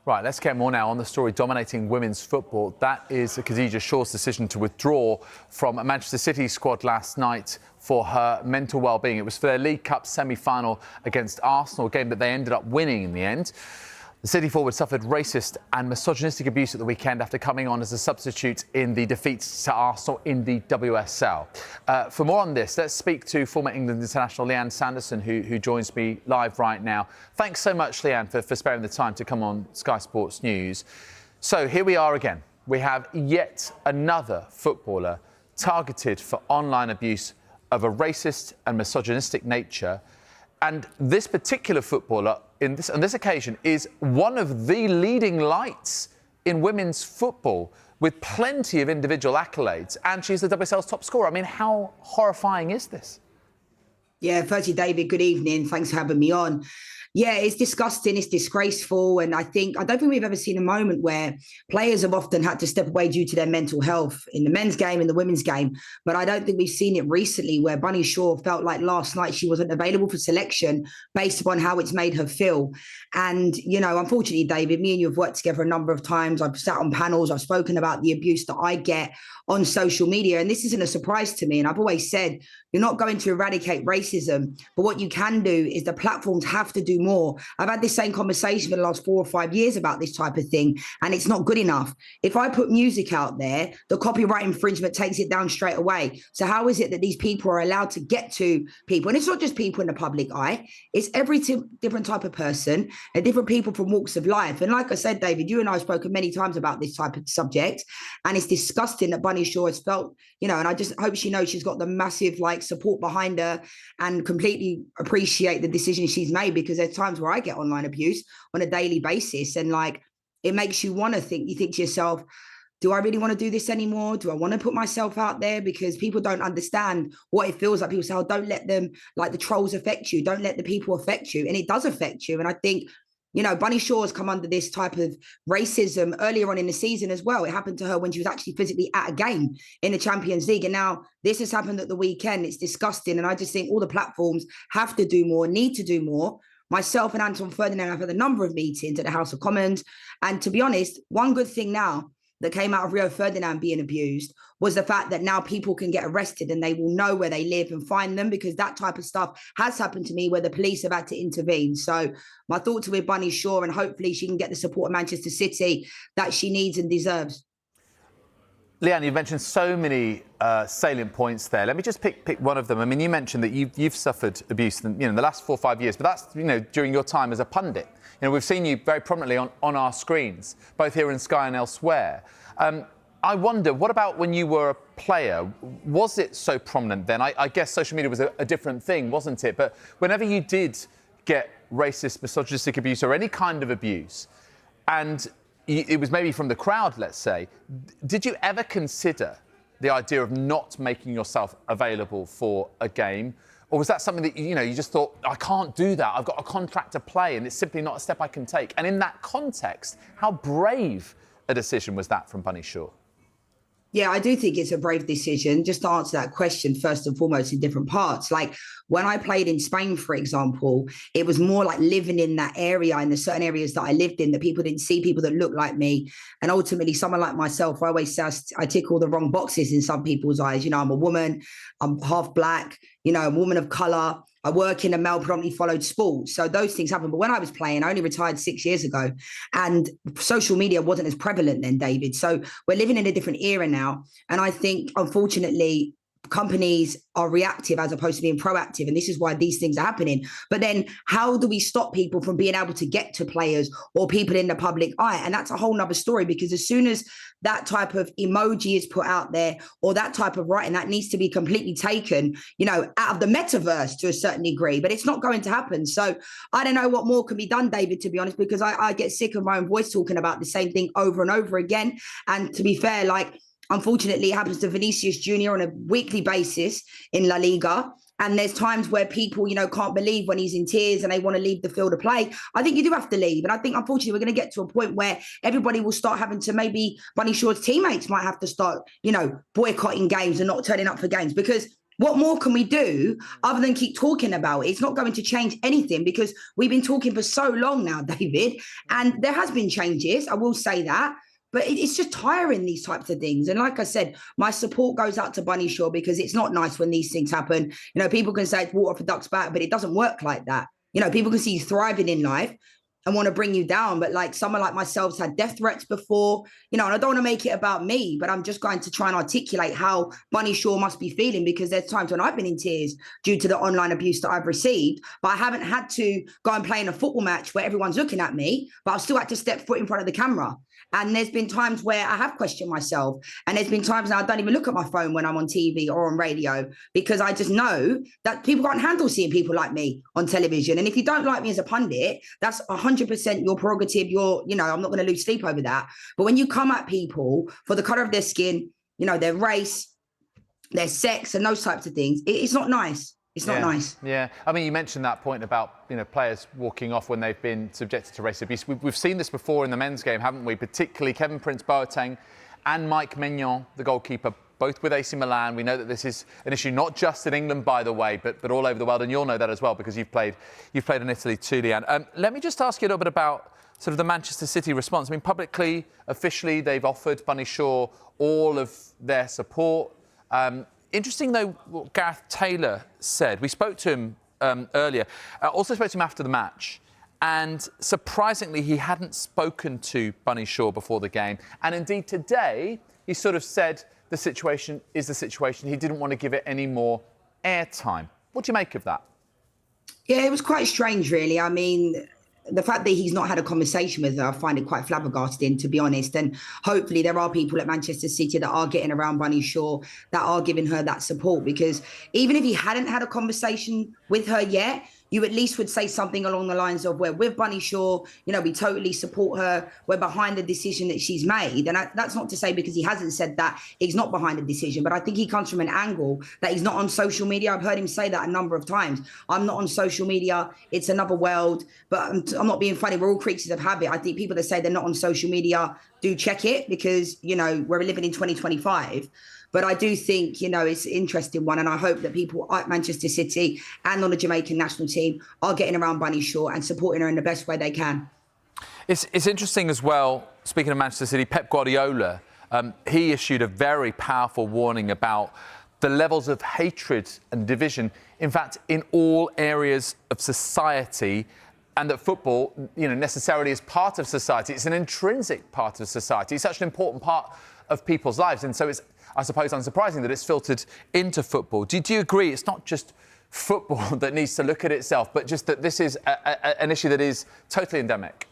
Right, let's get more now on the story dominating women's football. That is Khadija Shaw's decision to withdraw from a Manchester City squad last night for her mental well-being. It was for their League Cup semi-final against Arsenal, a game that they ended up winning in the end. The City forward suffered racist and misogynistic abuse at the weekend after coming on as a substitute in the defeat to Arsenal in the WSL. For more on this, let's speak to former England international Lianne Sanderson, who joins me live right now. Thanks so much, Lianne, for sparing the time to come on Sky Sports News. So here we are again. We have yet another footballer targeted for online abuse of a racist and misogynistic nature. And this particular footballer, on this occasion, is one of the leading lights in women's football, with plenty of individual accolades, and she's the WSL's top scorer. I mean, how horrifying is this? Yeah, firstly, David, good evening. Thanks for having me on. Yeah, it's disgusting, it's disgraceful. And I don't think we've ever seen a moment where players have often had to step away due to their mental health in the men's game, in the women's game. But I don't think we've seen it recently where Bunny Shaw felt like last night she wasn't available for selection based upon how it's made her feel. And, you know, unfortunately, David, me and you have worked together a number of times. I've sat on panels, I've spoken about the abuse that I get on social media. And this isn't a surprise to me. And I've always said, you're not going to eradicate racism, but what you can do is the platforms have to do more. I've had this same conversation for the last 4 or 5 years about this type of thing, and it's not good enough. If I put music out there, the copyright infringement takes it down straight away. So how is it that these people are allowed to get to people? And it's not just people in the public eye, it's every different type of person and different people from walks of life. And like I said, David, you and I have spoken many times about this type of subject, and it's disgusting that Bunny Shaw has felt, you know, and I just hope she knows she's got the massive support behind her and completely appreciate the decision she's made, because there's times where I get online abuse on a daily basis, and it makes you want to think, you think to yourself, do I really want to do this anymore? Do I want to put myself out there? Because people don't understand what it feels like. People say, oh, don't let them, the trolls affect you. Don't let the people affect you. And it does affect you. And I think, you know, Bunny Shaw has come under this type of racism earlier on in the season as well. It happened to her when she was actually physically at a game in the Champions League. And now this has happened at the weekend. It's disgusting. And I just think all the platforms have to do more, need to do more. Myself and Anton Ferdinand have had a number of meetings at the House of Commons. And to be honest, one good thing now that came out of Rio Ferdinand being abused was the fact that now people can get arrested and they will know where they live and find them, because that type of stuff has happened to me where the police have had to intervene. So my thoughts are with Bunny Shaw, and hopefully she can get the support of Manchester City that she needs and deserves. Lianne, you've mentioned so many salient points there. Let me just pick one of them. I mean, you mentioned that you've suffered abuse in the last 4 or 5 years, but that's, during your time as a pundit. We've seen you very prominently on our screens, both here in Sky and elsewhere. I wonder, what about when you were a player? Was it so prominent then? I guess social media was a different thing, wasn't it? But whenever you did get racist, misogynistic abuse or any kind of abuse, and it was maybe from the crowd, let's say, did you ever consider the idea of not making yourself available for a game? Or was that something that, you just thought, I can't do that, I've got a contract to play and it's simply not a step I can take? And in that context, how brave a decision was that from Bunny Shaw? Yeah, I do think it's a brave decision. Just to answer that question, first and foremost, in different parts. Like when I played in Spain, for example, it was more like living in that area, in the certain areas that I lived in, that people didn't see people that looked like me. And ultimately, someone like myself, I always say I tick all the wrong boxes in some people's eyes. I'm a woman, I'm half black, a woman of colour. I work in a male predominantly followed sport. So those things happen. But when I was playing, I only retired 6 years ago, and social media wasn't as prevalent then, David. So we're living in a different era now. And I think, unfortunately, companies are reactive as opposed to being proactive. And this is why these things are happening. But then how do we stop people from being able to get to players or people in the public eye? And that's a whole nother story, because as soon as that type of emoji is put out there or that type of writing, that needs to be completely taken, out of the metaverse to a certain degree. But it's not going to happen. So I don't know what more can be done, David, to be honest, because I get sick of my own voice talking about the same thing over and over again. And to be fair, unfortunately, it happens to Vinicius Jr. on a weekly basis in La Liga. And there's times where people, can't believe when he's in tears and they want to leave the field of play. I think you do have to leave. And I think, unfortunately, we're going to get to a point where everybody will start having to, maybe Bunny Shaw's teammates might have to start, boycotting games and not turning up for games. Because What more can we do other than keep talking about it? It's not going to change anything because we've been talking for so long now, David, and there has been changes. I will say that. But it's just tiring, these types of things. And like I said, my support goes out to Bunny Shaw because it's not nice when these things happen. You know, people can say it's water for ducks back, but it doesn't work like that. You know, people can see you thriving in life and want to bring you down. But like someone like myself's had death threats before, you know, and I don't want to make it about me, but I'm just going to try and articulate how Bunny Shaw must be feeling, because there's times when I've been in tears due to the online abuse that I've received, but I haven't had to go and play in a football match where everyone's looking at me, but I've still had to step foot in front of the camera. And there's been times where I have questioned myself. And there's been times now I don't even look at my phone when I'm on TV or on radio, because I just know that people can't handle seeing people like me on television. And if you don't like me as a pundit, that's 100% your prerogative. I'm not going to lose sleep over that. But when you come at people for the color of their skin, you know, their race, their sex and those types of things, it's not nice. It's not nice. Yeah. I mean, you mentioned that point about, you know, players walking off when they've been subjected to race abuse. We've seen this before in the men's game, haven't we? Particularly Kevin Prince Boateng and Mike Maignan, the goalkeeper, both with AC Milan. We know that this is an issue not just in England, by the way, but all over the world. And you'll know that as well because you've played in Italy too, Lianne. Let me just ask you a little bit about sort of the Manchester City response. I mean, publicly, officially, they've offered Bunny Shaw all of their support. Interesting, though, what Gareth Taylor said. We spoke to him earlier. Also spoke to him after the match. And surprisingly, he hadn't spoken to Bunny Shaw before the game. And indeed, today, he sort of said the situation is the situation. He didn't want to give it any more airtime. What do you make of that? Yeah, it was quite strange, really. I mean, the fact that he's not had a conversation with her, I find it quite flabbergasting, to be honest. And hopefully there are people at Manchester City that are getting around Bunny Shaw, that are giving her that support. Because even if he hadn't had a conversation with her yet, you at least would say something along the lines of, we're with Bunny Shaw, you know, we totally support her, we're behind the decision that she's made. And that's not to say because he hasn't said that he's not behind the decision, but I think he comes from an angle that he's not on social media. I've heard him say that a number of times. I'm not on social media, it's another world, but I'm not being funny, we're all creatures of habit. I think people that say they're not on social media do check it, because, you know, we're living in 2025. But I do think, you know, it's an interesting one. And I hope that people at Manchester City and on the Jamaican national team are getting around Bunny Shaw and supporting her in the best way they can. It's interesting as well, speaking of Manchester City, Pep Guardiola, he issued a very powerful warning about the levels of hatred and division, in fact, in all areas of society, and that football, you know, necessarily is part of society. It's an intrinsic part of society. It's such an important part of people's lives. And so it's, I suppose, unsurprising that it's filtered into football. Do you agree it's not just football that needs to look at itself, but just that this is an issue that is totally endemic?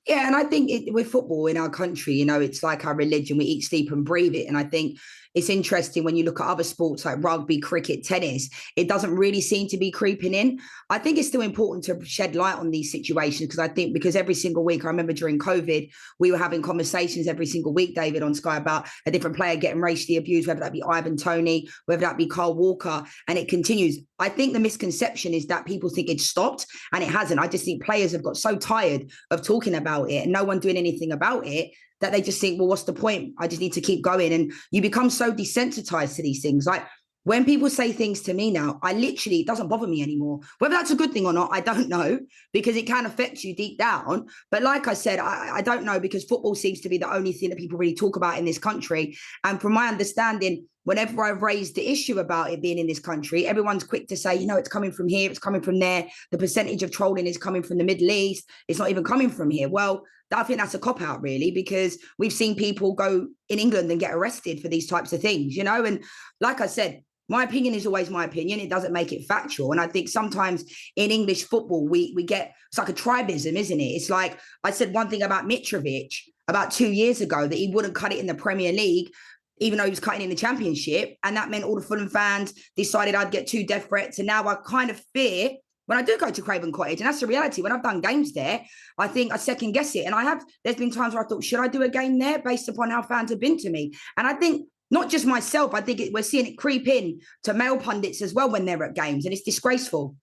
Yeah, and I think with football in our country, you know, it's like our religion. We eat, sleep and breathe it. And I think it's interesting when you look at other sports like rugby, cricket, tennis, it doesn't really seem to be creeping in. I think it's still important to shed light on these situations, because every single week, I remember during COVID, we were having conversations every single week, David, on Sky about a different player getting racially abused, whether that be Ivan Toney, whether that be Carl Walker, and it continues. I think the misconception is that people think it's stopped, and it hasn't. I just think players have got so tired of talking about it and no one doing anything about it, that they just think, well, what's the point? I just need to keep going. And you become so desensitized to these things. Like when people say things to me now, it doesn't bother me anymore. Whether that's a good thing or not, I don't know, because it can affect you deep down. But like I said, I don't know, because football seems to be the only thing that people really talk about in this country. And from my understanding, whenever I've raised the issue about it being in this country, everyone's quick to say, you know, it's coming from here, it's coming from there. The percentage of trolling is coming from the Middle East. It's not even coming from here. Well, I think that's a cop-out, really, because we've seen people go in England and get arrested for these types of things, you know? And like I said, my opinion is always my opinion. It doesn't make it factual. And I think sometimes in English football, we get, it's like a tribism, isn't it? It's like, I said one thing about Mitrovic about 2 years ago, that he wouldn't cut it in the Premier League, even though he was cutting in the Championship. And that meant all the Fulham fans decided I'd get 2 death threats. And now I kind of fear when I do go to Craven Cottage, and that's the reality. When I've done games there, I think I second guess it. And there's been times where I thought, should I do a game there based upon how fans have been to me? And I think not just myself, I think we're seeing it creep in to male pundits as well when they're at games, and it's disgraceful.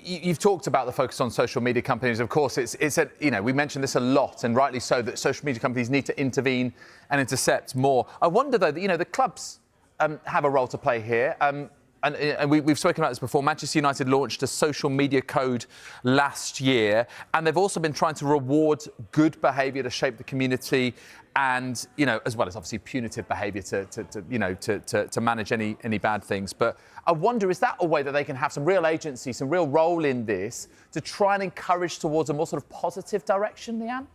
You've talked about the focus on social media companies. Of course, we mentioned this a lot, and rightly so, that social media companies need to intervene and intercept more. I wonder, though, that, you know, the clubs have a role to play here. And we've spoken about this before. Manchester United launched a social media code last year, and they've also been trying to reward good behaviour to shape the community, and as well as obviously punitive behaviour to manage any bad things. But I wonder, is that a way that they can have some real agency, some real role in this to try and encourage towards a more sort of positive direction, Lianne?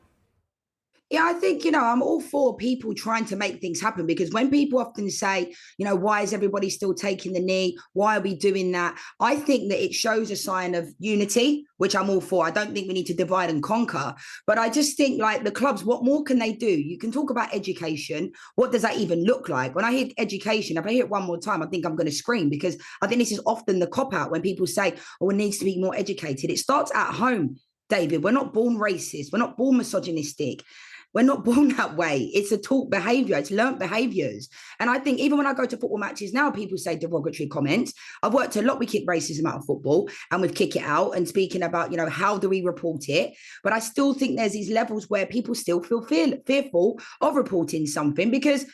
Yeah, I think, I'm all for people trying to make things happen, because when people often say, why is everybody still taking the knee? Why are we doing that? I think that it shows a sign of unity, which I'm all for. I don't think we need to divide and conquer. But I just think, like, the clubs, what more can they do? You can talk about education. What does that even look like? When I hear education, if I hear it one more time, I think I'm going to scream, because I think this is often the cop-out when people say, oh, it needs to be more educated. It starts at home, David. We're not born racist. We're not born misogynistic. We're not born that way. It's a taught behavior. It's learnt behaviors. And I think even when I go to football matches now, people say derogatory comments. I've worked a lot with kick racism out of football, and with Kick It Out, and speaking about, how do we report it? But I still think there's these levels where people still feel fearful of reporting something, because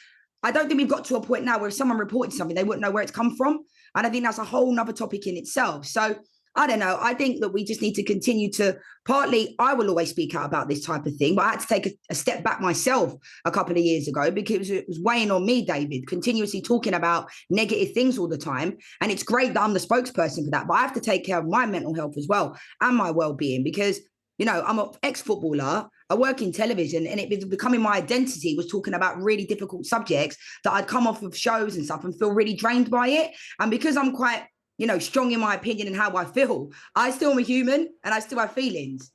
I don't think we've got to a point now where if someone reported something, they wouldn't know where it's come from. And I think that's a whole nother topic in itself. So I don't know. I think that we just need to continue to, partly, I will always speak out about this type of thing, but I had to take a step back myself a couple of years ago, because it was weighing on me, David, continuously talking about negative things all the time. And it's great that I'm the spokesperson for that, but I have to take care of my mental health as well, and my well-being, because, I'm an ex-footballer. I work in television, and it was becoming my identity was talking about really difficult subjects that I'd come off of shows and stuff and feel really drained by it. And because I'm quite strong in my opinion and how I feel, I still am a human, and I still have feelings.